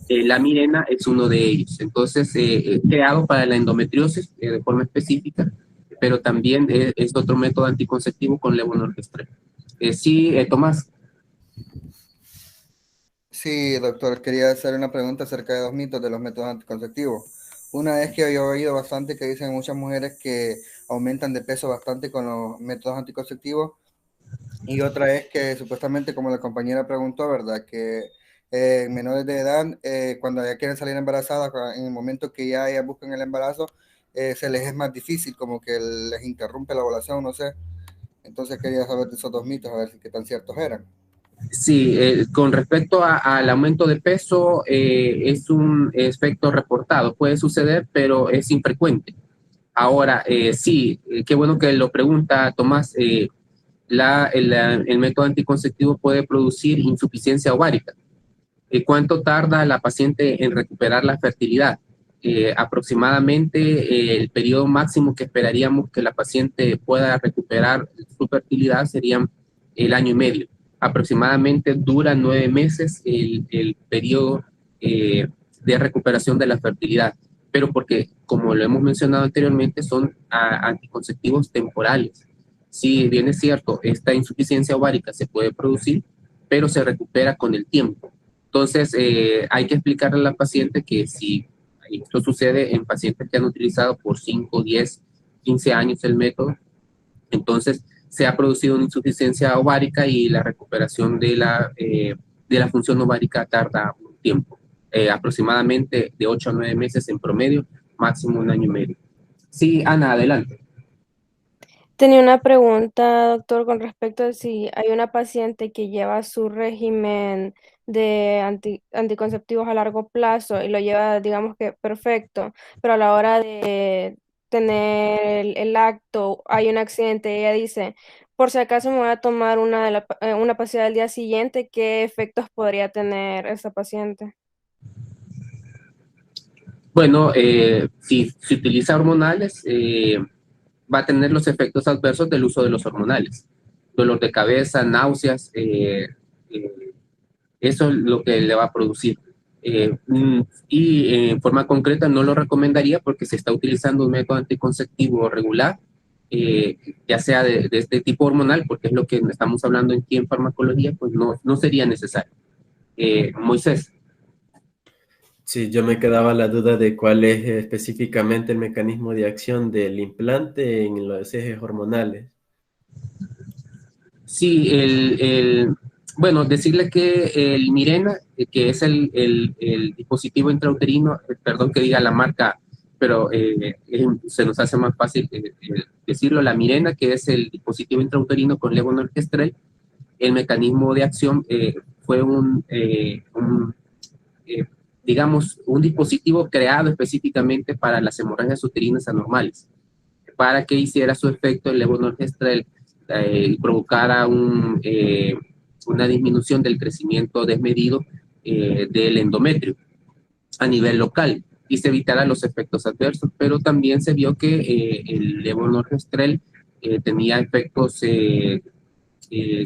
La Mirena es uno de ellos. Entonces, creado para la endometriosis de forma específica, pero también es otro método anticonceptivo con levonorgestrel. Sí, Tomás. Sí, doctor, quería hacer una pregunta acerca de dos mitos de los métodos anticonceptivos. Una es que yo he oído bastante que dicen muchas mujeres que aumentan de peso bastante con los métodos anticonceptivos, y otra es que supuestamente, como la compañera preguntó, ¿verdad? Que menores de edad, cuando ya quieren salir embarazadas, en el momento que ya ellas buscan el embarazo, se les es más difícil, como que les interrumpe la ovulación, no sé. Entonces quería saber de esos dos mitos, a ver qué tan ciertos eran. Sí, con respecto al aumento de peso, es un efecto reportado. Puede suceder, pero es infrecuente. Ahora, sí, qué bueno que lo pregunta Tomás. El método anticonceptivo puede producir insuficiencia ovárica. ¿Cuánto tarda la paciente en recuperar la fertilidad? Aproximadamente el periodo máximo que esperaríamos que la paciente pueda recuperar su fertilidad sería el año y medio. Aproximadamente dura 9 meses el periodo de recuperación de la fertilidad, pero porque, como lo hemos mencionado anteriormente, son anticonceptivos temporales. Si bien es cierto, esta insuficiencia ovárica se puede producir, pero se recupera con el tiempo. Entonces, hay que explicarle a la paciente que si esto sucede en pacientes que han utilizado por 5, 10, 15 años el método, entonces se ha producido una insuficiencia ovárica y la recuperación de la función ovárica tarda un tiempo, aproximadamente de 8 a 9 meses en promedio, máximo un año y medio. Sí, Ana, adelante. Tenía una pregunta, doctor, con respecto a si hay una paciente que lleva su régimen de anticonceptivos a largo plazo y lo lleva, digamos que perfecto, pero a la hora de tener el acto hay un accidente. Ella dice, por si acaso me voy a tomar una pastilla al día siguiente, ¿qué efectos podría tener esa paciente? Bueno, si se utiliza hormonales, va a tener los efectos adversos del uso de los hormonales. Dolor de cabeza, náuseas, eso es lo que le va a producir. Y en forma concreta no lo recomendaría porque se está utilizando un método anticonceptivo regular, ya sea de este tipo hormonal, porque es lo que estamos hablando aquí en farmacología, pues no sería necesario. Moisés. Sí, yo me quedaba la duda de cuál es específicamente el mecanismo de acción del implante en los ejes hormonales. Sí, bueno, decirle que el Mirena, que es el dispositivo intrauterino, perdón que diga la marca pero se nos hace más fácil decirlo. La Mirena, que es el dispositivo intrauterino con levonorgestrel, el mecanismo de acción fue digamos, un dispositivo creado específicamente para las hemorragias uterinas anormales, para que hiciera su efecto el levonorgestrel y provocara una disminución del crecimiento desmedido del endometrio a nivel local y se evitara los efectos adversos, pero también se vio que el levonorgestrel tenía efectos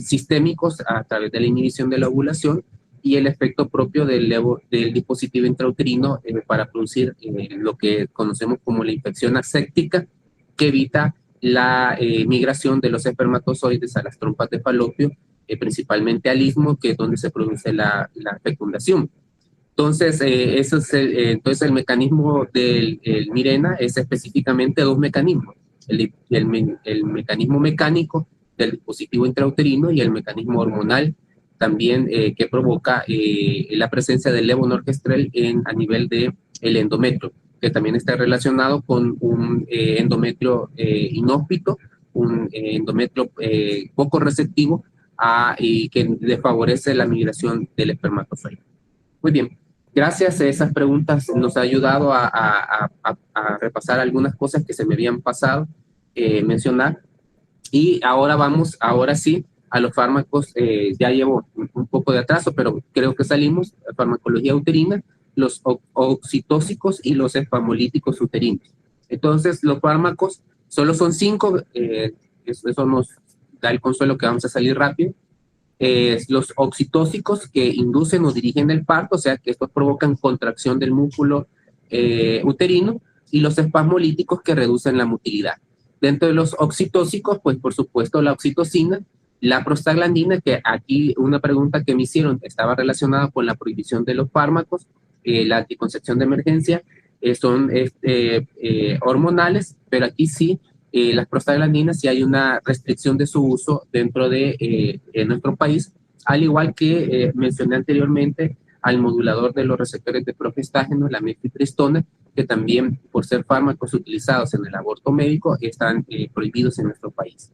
sistémicos a través de la inhibición de la ovulación y el efecto propio del dispositivo intrauterino para producir lo que conocemos como la infección aséptica, que evita la migración de los espermatozoides a las trompas de falopio, principalmente al istmo, que es donde se produce la fecundación. Entonces, entonces el mecanismo del Mirena es específicamente dos mecanismos, el mecanismo mecánico del dispositivo intrauterino y el mecanismo hormonal también que provoca la presencia del levonorgestrel a nivel del endometrio, que también está relacionado con un endometrio inhóspito, un endometrio poco receptivo y que desfavorece la migración del espermatozoide. Muy bien. Gracias a esas preguntas nos ha ayudado a repasar algunas cosas que se me habían pasado mencionar. Y ahora sí, a los fármacos. Ya llevo un poco de atraso, pero creo que salimos. Farmacología uterina, los oxitóxicos y los espasmolíticos uterinos. Entonces, los fármacos solo son 5. Eso nos da el consuelo que vamos a salir rápido. Los oxitóxicos que inducen o dirigen el parto, o sea que estos provocan contracción del músculo uterino, y los espasmolíticos que reducen la motilidad. Dentro de los oxitóxicos, pues por supuesto la oxitocina, la prostaglandina, que aquí una pregunta que me hicieron estaba relacionada con la prohibición de los fármacos, la anticoncepción de emergencia, son hormonales, pero aquí sí, las prostaglandinas sí hay una restricción de su uso dentro de nuestro país, al igual que mencioné anteriormente al modulador de los receptores de progestágeno, la mifepristona, que también por ser fármacos utilizados en el aborto médico están prohibidos en nuestro país.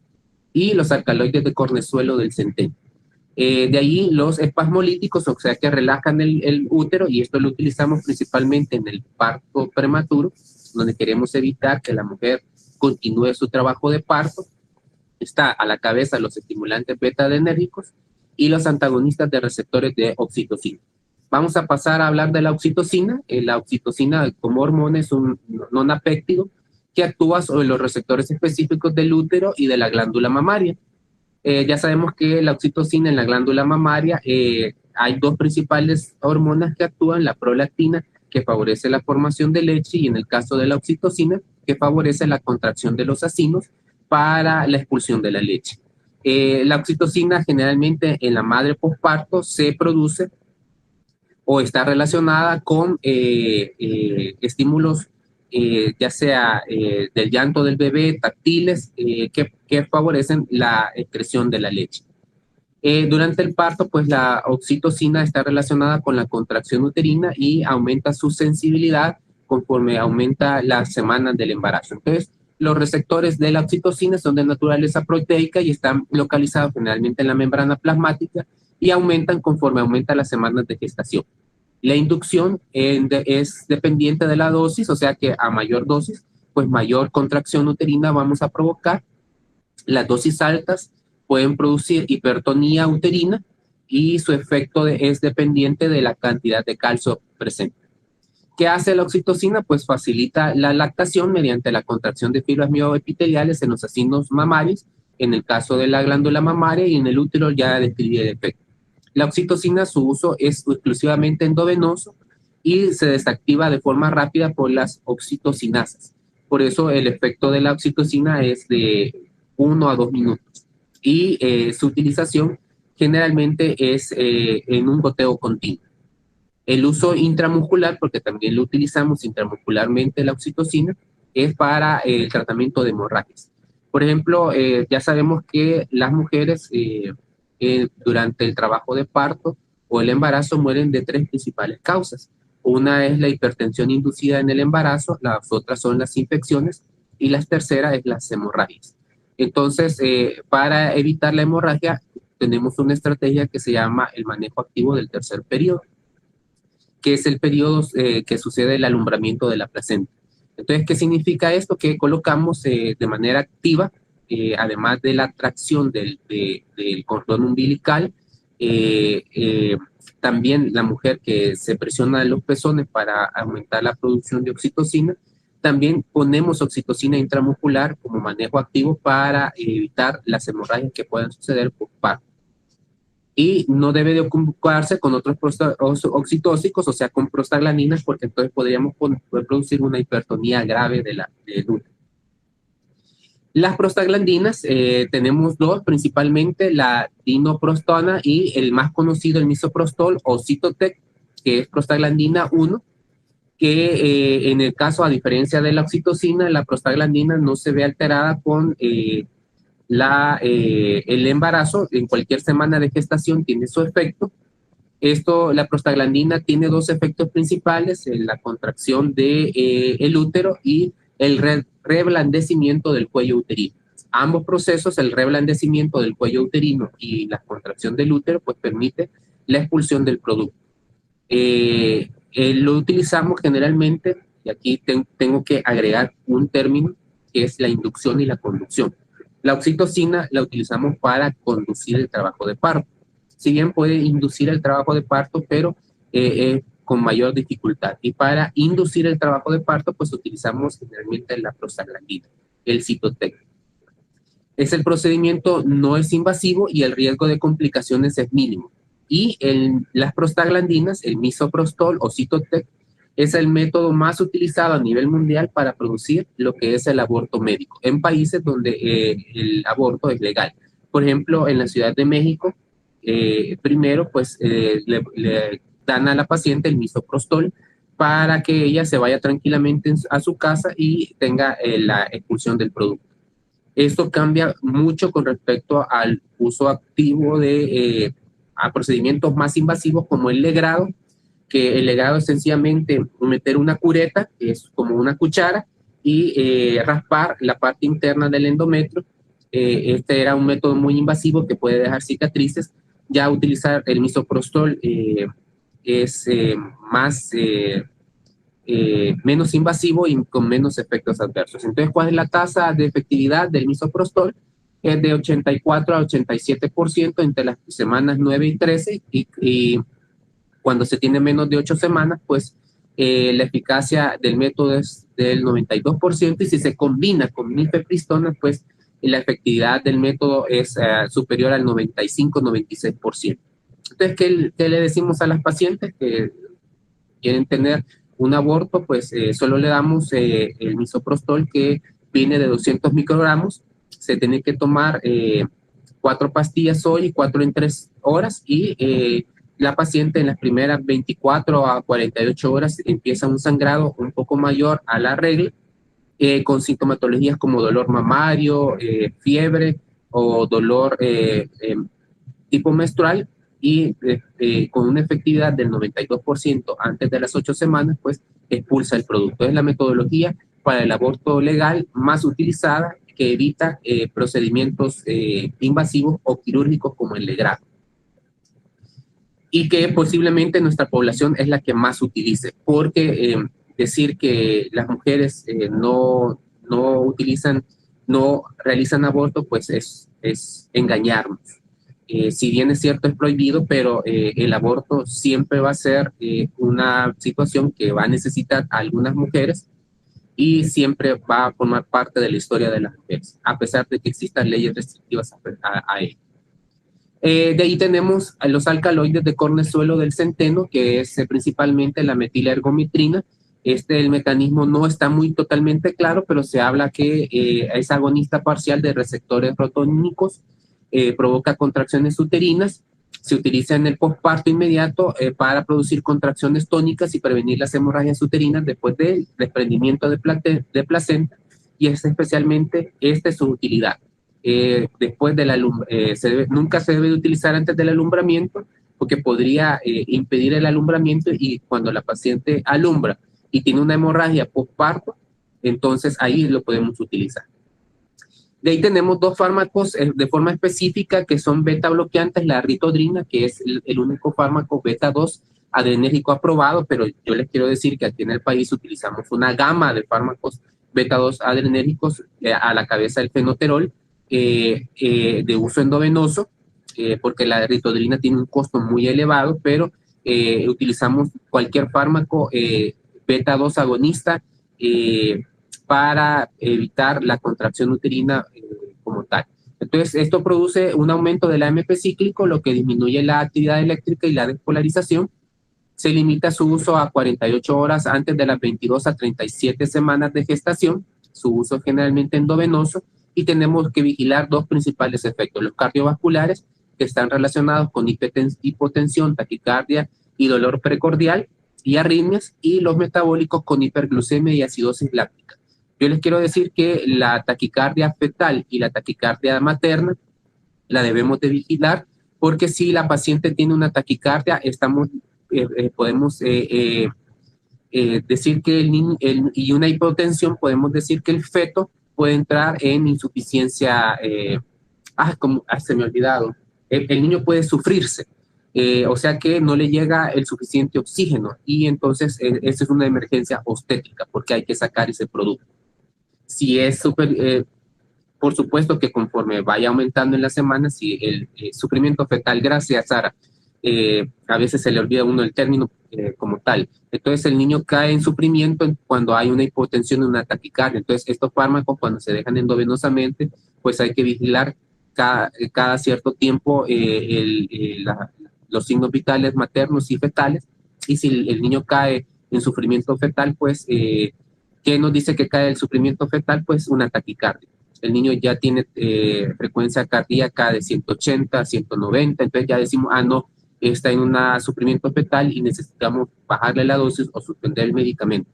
Y los alcaloides de cornezuelo del centeno. De ahí los espasmolíticos, o sea que relajan el útero, y esto lo utilizamos principalmente en el parto prematuro, donde queremos evitar que la mujer continúe su trabajo de parto. Está a la cabeza los estimulantes beta-adrenérgicos y los antagonistas de receptores de oxitocina. Vamos a pasar a hablar de la oxitocina. La oxitocina como hormona es un nonapéptido que actúa sobre los receptores específicos del útero y de la glándula mamaria. Ya sabemos que la oxitocina en la glándula mamaria hay dos principales hormonas que actúan, la prolactina, que favorece la formación de leche, y en el caso de la oxitocina, que favorece la contracción de los acinos para la expulsión de la leche. La oxitocina generalmente en la madre posparto se produce o está relacionada con estímulos ya sea del llanto del bebé, táctiles, que favorecen la excreción de la leche. Durante el parto, pues la oxitocina está relacionada con la contracción uterina y aumenta su sensibilidad conforme aumenta las semanas del embarazo. Entonces, los receptores de la oxitocina son de naturaleza proteica y están localizados generalmente en la membrana plasmática y aumentan conforme aumentan las semanas de gestación. La inducción es dependiente de la dosis, o sea que a mayor dosis, pues mayor contracción uterina vamos a provocar. Las dosis altas pueden producir hipertonía uterina y su efecto es dependiente de la cantidad de calcio presente. ¿Qué hace la oxitocina? Pues facilita la lactación mediante la contracción de fibras mioepiteliales en los acinos mamarios, en el caso de la glándula mamaria, y en el útero ya describí el efecto. La oxitocina, su uso es exclusivamente endovenoso y se desactiva de forma rápida por las oxitocinasas. Por eso el efecto de la oxitocina es de 1 a 2 minutos. Y su utilización generalmente es en un goteo continuo. El uso intramuscular, porque también lo utilizamos intramuscularmente la oxitocina, es para el tratamiento de hemorragias. Por ejemplo, ya sabemos que las mujeres durante el trabajo de parto o el embarazo mueren de 3 principales causas. Una es la hipertensión inducida en el embarazo, las otras son las infecciones y la tercera es las hemorragias. Entonces, para evitar la hemorragia, tenemos una estrategia que se llama el manejo activo del tercer periodo, que es el periodo que sucede el alumbramiento de la placenta. Entonces, ¿qué significa esto? Que colocamos de manera activa, además de la tracción del cordón umbilical, también la mujer que se presiona los pezones para aumentar la producción de oxitocina, también ponemos oxitocina intramuscular como manejo activo para evitar las hemorragias que puedan suceder por parto. Y no debe de ocuparse con otros oxitóxicos, o sea, con prostaglandinas, porque entonces podríamos producir una hipertonía grave del útero. Las prostaglandinas, tenemos dos, principalmente la dinoprostona y el más conocido, el misoprostol o Cytotec, que es prostaglandina 1, que en el caso, a diferencia de la oxitocina, la prostaglandina no se ve alterada con el embarazo. En cualquier semana de gestación tiene su efecto. La prostaglandina tiene dos efectos principales, la contracción del útero y el reblandecimiento del cuello uterino. Ambos procesos, el reblandecimiento del cuello uterino y la contracción del útero, pues permite la expulsión del producto. Lo utilizamos generalmente, y aquí tengo que agregar un término, que es la inducción y la conducción. La oxitocina la utilizamos para conducir el trabajo de parto. Si bien puede inducir el trabajo de parto, pero con mayor dificultad. Y para inducir el trabajo de parto, pues utilizamos generalmente la prostaglandina, el Cytotec. El procedimiento no es invasivo y el riesgo de complicaciones es mínimo. Y las prostaglandinas, el misoprostol o Cytotec, es el método más utilizado a nivel mundial para producir lo que es el aborto médico, en países donde el aborto es legal. Por ejemplo, en la Ciudad de México, primero, pues, le dan a la paciente el misoprostol para que ella se vaya tranquilamente a su casa y tenga la expulsión del producto. Esto cambia mucho con respecto al uso activo a procedimientos más invasivos como el legrado, que el legrado es sencillamente meter una cureta, que es como una cuchara, y raspar la parte interna del endometrio. Este era un método muy invasivo que puede dejar cicatrices. Ya utilizar el misoprostol es menos invasivo y con menos efectos adversos. Entonces, ¿cuál es la tasa de efectividad del misoprostol? Es de 84 a 87% entre las semanas 9 y 13, y cuando se tiene menos de 8 semanas, pues la eficacia del método es del 92%, y si se combina con mifepristona, pues la efectividad del método es superior al 95-96%. Entonces, ¿qué le decimos a las pacientes que quieren tener un aborto? Pues solo le damos el misoprostol, que viene de 200 microgramos. Se tiene que tomar 4 pastillas hoy y 4 en 3 horas, y la paciente en las primeras 24 a 48 horas empieza un sangrado un poco mayor a la regla, con sintomatologías como dolor mamario, fiebre o dolor tipo menstrual, y con una efectividad del 92% antes de las 8 semanas, pues expulsa el producto. Es la metodología para el aborto legal más utilizada, que evita procedimientos invasivos o quirúrgicos como el legrado, y que posiblemente nuestra población es la que más utilice, porque decir que las mujeres no realizan aborto, pues es engañarnos. Si bien es cierto, es prohibido, pero el aborto siempre va a ser una situación que va a necesitar a algunas mujeres, y siempre va a formar parte de la historia de las mujeres, a pesar de que existan leyes restrictivas a ello. De ahí tenemos a los alcaloides de cornezuelo del centeno, que es principalmente la metilergometrina. El mecanismo no está muy totalmente claro, pero se habla que es agonista parcial de receptores rotonínicos, provoca contracciones uterinas, se utiliza en el posparto inmediato para producir contracciones tónicas y prevenir las hemorragias uterinas después del desprendimiento de placenta, y es especialmente su utilidad. Después nunca se debe utilizar antes del alumbramiento, porque podría impedir el alumbramiento, y cuando la paciente alumbra y tiene una hemorragia postparto, entonces ahí lo podemos utilizar. De ahí tenemos dos fármacos de forma específica que son beta bloqueantes, la ritodrina, que es el único fármaco beta 2 adrenérgico aprobado, pero yo les quiero decir que aquí en el país utilizamos una gama de fármacos beta 2 adrenérgicos, a la cabeza del fenoterol, de uso endovenoso, porque la ritodrina tiene un costo muy elevado, pero utilizamos cualquier fármaco beta 2 agonista para evitar la contracción uterina como tal. Entonces, esto produce un aumento del AMP cíclico, lo que disminuye la actividad eléctrica y la despolarización. Se limita su uso a 48 horas antes de las 22 a 37 semanas de gestación. Su uso generalmente endovenoso, y tenemos que vigilar dos principales efectos: los cardiovasculares, que están relacionados con hipotensión, taquicardia y dolor precordial y arritmias, y los metabólicos con hiperglucemia y acidosis láctica. Yo les quiero decir que la taquicardia fetal y la taquicardia materna la debemos de vigilar, porque si la paciente tiene una taquicardia, podemos decir que y una hipotensión, podemos decir que el feto puede entrar en insuficiencia, se me ha olvidado, el niño puede sufrirse, o sea que no le llega el suficiente oxígeno, y entonces esa es una emergencia obstétrica, porque hay que sacar ese producto. Si es por supuesto que conforme vaya aumentando en las semanas, si el sufrimiento fetal, gracias Sara, a veces se le olvida a uno el término como tal. Entonces el niño cae en sufrimiento cuando hay una hipotensión y una taquicardia. Entonces estos fármacos, cuando se dejan endovenosamente, pues hay que vigilar cada cierto tiempo los signos vitales maternos y fetales. Y si el niño cae en sufrimiento fetal, pues ¿qué nos dice que cae el sufrimiento fetal? Pues una taquicardia. El niño ya tiene frecuencia cardíaca de 180, 190, entonces ya decimos, no, está en un sufrimiento fetal y necesitamos bajarle la dosis o suspender el medicamento.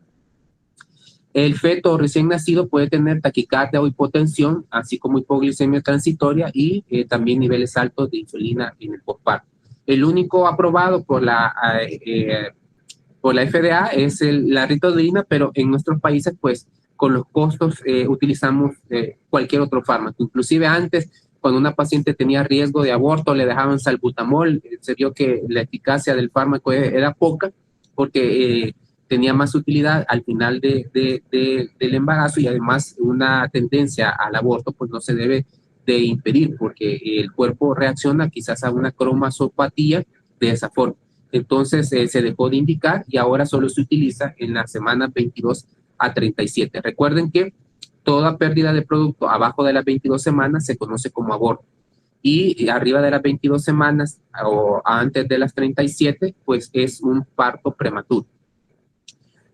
El feto recién nacido puede tener taquicardia o hipotensión, así como hipoglicemia transitoria, y también niveles altos de insulina en el postparto. El único aprobado por la FDA es la ritodrina, pero en nuestros países, pues, con los costos utilizamos cualquier otro fármaco. Inclusive antes, cuando una paciente tenía riesgo de aborto, le dejaban salbutamol. Se vio que la eficacia del fármaco era poca, porque tenía más utilidad al final del embarazo, y además una tendencia al aborto pues no se debe de impedir, porque el cuerpo reacciona quizás a una cromatopatía de esa forma. Entonces se dejó de indicar, y ahora solo se utiliza en las semanas 22 a 37. Recuerden que toda pérdida de producto abajo de las 22 semanas se conoce como aborto, y arriba de las 22 semanas o antes de las 37, pues es un parto prematuro.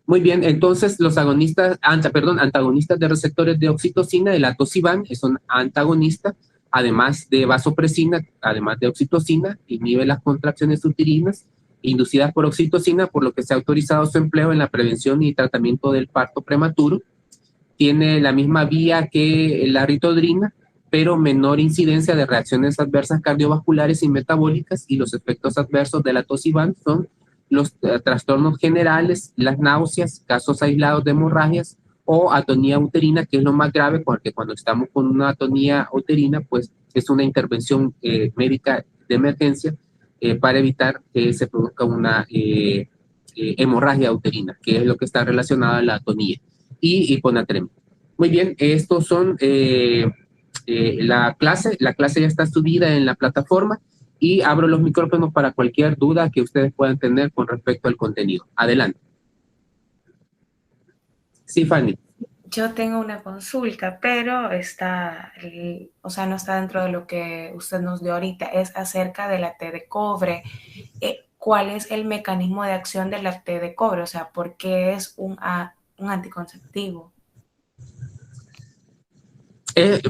Muy bien, entonces los antagonistas de receptores de oxitocina, el atosiban, es un antagonista, además de vasopresina, además de oxitocina, inhibe las contracciones uterinas inducidas por oxitocina, por lo que se ha autorizado su empleo en la prevención y tratamiento del parto prematuro. Tiene la misma vía que la ritodrina, pero menor incidencia de reacciones adversas cardiovasculares y metabólicas, y los efectos adversos del atosiban son los trastornos generales, las náuseas, casos aislados de hemorragias o atonía uterina, que es lo más grave, porque cuando estamos con una atonía uterina, pues es una intervención médica de emergencia para evitar que se produzca una hemorragia uterina, que es lo que está relacionado a la atonía, y hiponatremia. Muy bien, estos son la clase ya está subida en la plataforma, y abro los micrófonos para cualquier duda que ustedes puedan tener con respecto al contenido. Adelante. Sí, Fanny. Yo tengo una consulta, pero no está dentro de lo que usted nos dio ahorita. Es acerca de la T de cobre. ¿Cuál es el mecanismo de acción de la T de cobre? O sea, ¿por qué es un anticonceptivo?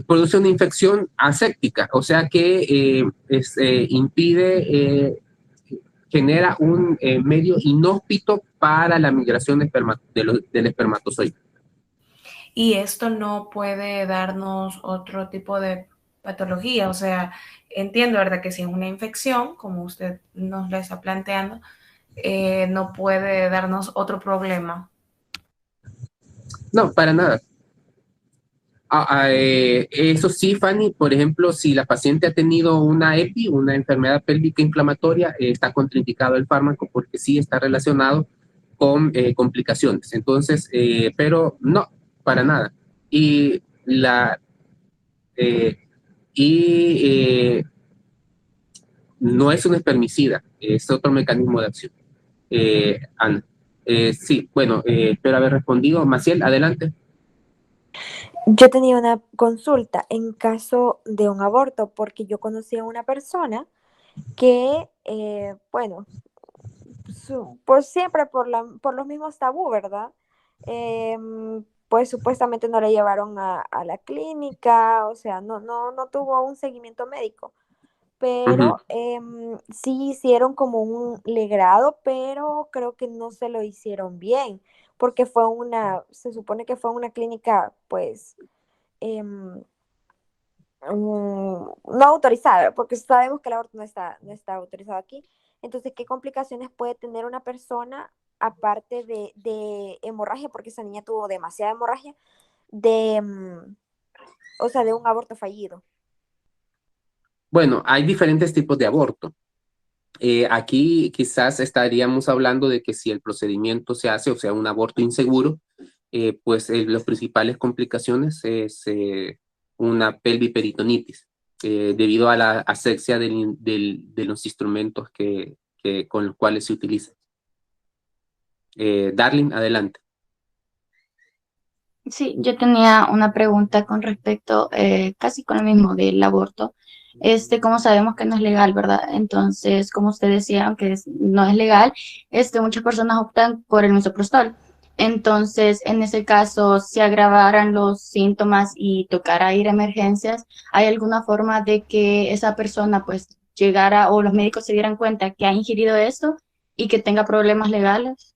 Produce una infección aséptica, o sea que genera un medio inhóspito para la migración del espermatozoide. ¿Y esto no puede darnos otro tipo de patología. O sea, entiendo, ¿verdad?, que si es una infección, como usted nos lo está planteando, no puede darnos otro problema. No, para nada. Eso sí, Fanny, por ejemplo, si la paciente ha tenido una EPI, una enfermedad pélvica inflamatoria, está contraindicado el fármaco porque sí está relacionado con complicaciones. Entonces, pero no, para nada. Y la eh, y no es un espermicida, es otro mecanismo de acción. Ana. Sí, bueno, espero haber respondido. Maciel, adelante. Yo tenía una consulta en caso de un aborto, porque yo conocí a una persona que, bueno, pues siempre por los mismos tabú, ¿verdad? Pues supuestamente no le llevaron a la clínica, o sea, no tuvo un seguimiento médico, pero sí hicieron como un legrado, pero creo que no se lo hicieron bien, porque se supone que fue una clínica, pues, em, no autorizada, porque sabemos que el aborto no está autorizado aquí. Entonces, ¿qué complicaciones puede tener una persona aparte de hemorragia? Porque esa niña tuvo demasiada hemorragia, de, o sea, de un aborto fallido. Bueno, hay diferentes tipos de aborto. Aquí quizás estaríamos hablando de que si el procedimiento se hace, o sea, un aborto inseguro, pues las principales complicaciones es una pelviperitonitis, debido a la asexia de los instrumentos con los cuales se utilizan. Darling, adelante. Sí, yo tenía una pregunta con respecto, casi con lo mismo del aborto. Como sabemos que no es legal, ¿verdad? Entonces, como usted decía, aunque no es legal, muchas personas optan por el misoprostol. Entonces, en ese caso, si agravaran los síntomas y tocara ir a emergencias, ¿hay alguna forma de que esa persona pues llegara o los médicos se dieran cuenta que ha ingerido esto y que tenga problemas legales?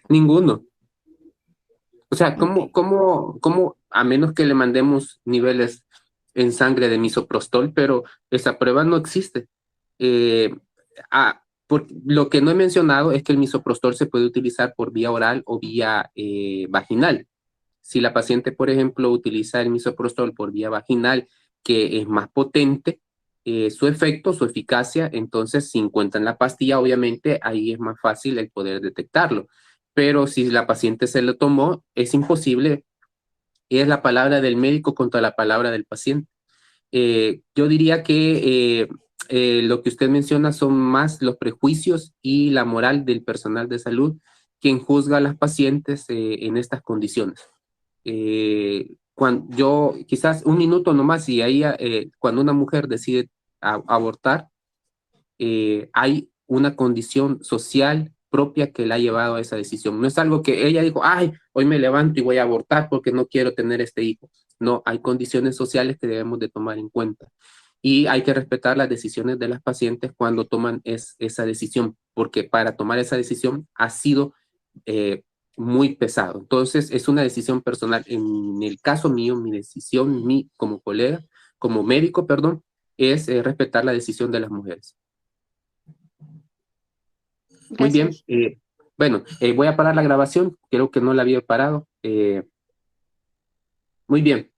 Ninguno. O sea, Ok. ¿cómo, a menos que le mandemos niveles en sangre de misoprostol, pero esa prueba no existe? Eh, lo que no he mencionado es que el misoprostol se puede utilizar por vía oral o vía vaginal. Si la paciente, por ejemplo, utiliza el misoprostol por vía vaginal, que es más potente, su efecto, su eficacia, entonces si encuentran la pastilla, obviamente ahí es más fácil el poder detectarlo. Pero si la paciente se lo tomó, es imposible. Es la palabra del médico contra la palabra del paciente. Yo diría que lo que usted menciona son más los prejuicios y la moral del personal de salud quien juzga a las pacientes en estas condiciones. Cuando yo, quizás un minuto nomás, y ahí cuando una mujer decide abortar, hay una condición social propia que la ha llevado a esa decisión. No es algo que ella dijo, ay, hoy me levanto y voy a abortar porque no quiero tener este hijo. No, hay condiciones sociales que debemos de tomar en cuenta. Y hay que respetar las decisiones de las pacientes cuando toman esa decisión, porque para tomar esa decisión ha sido muy pesado. Entonces, es una decisión personal. En el caso mío, mi decisión, como colega, como médico, perdón, es respetar la decisión de las mujeres. Muy bien. Gracias. Bueno, voy a parar la grabación. Creo que no la había parado. Muy bien.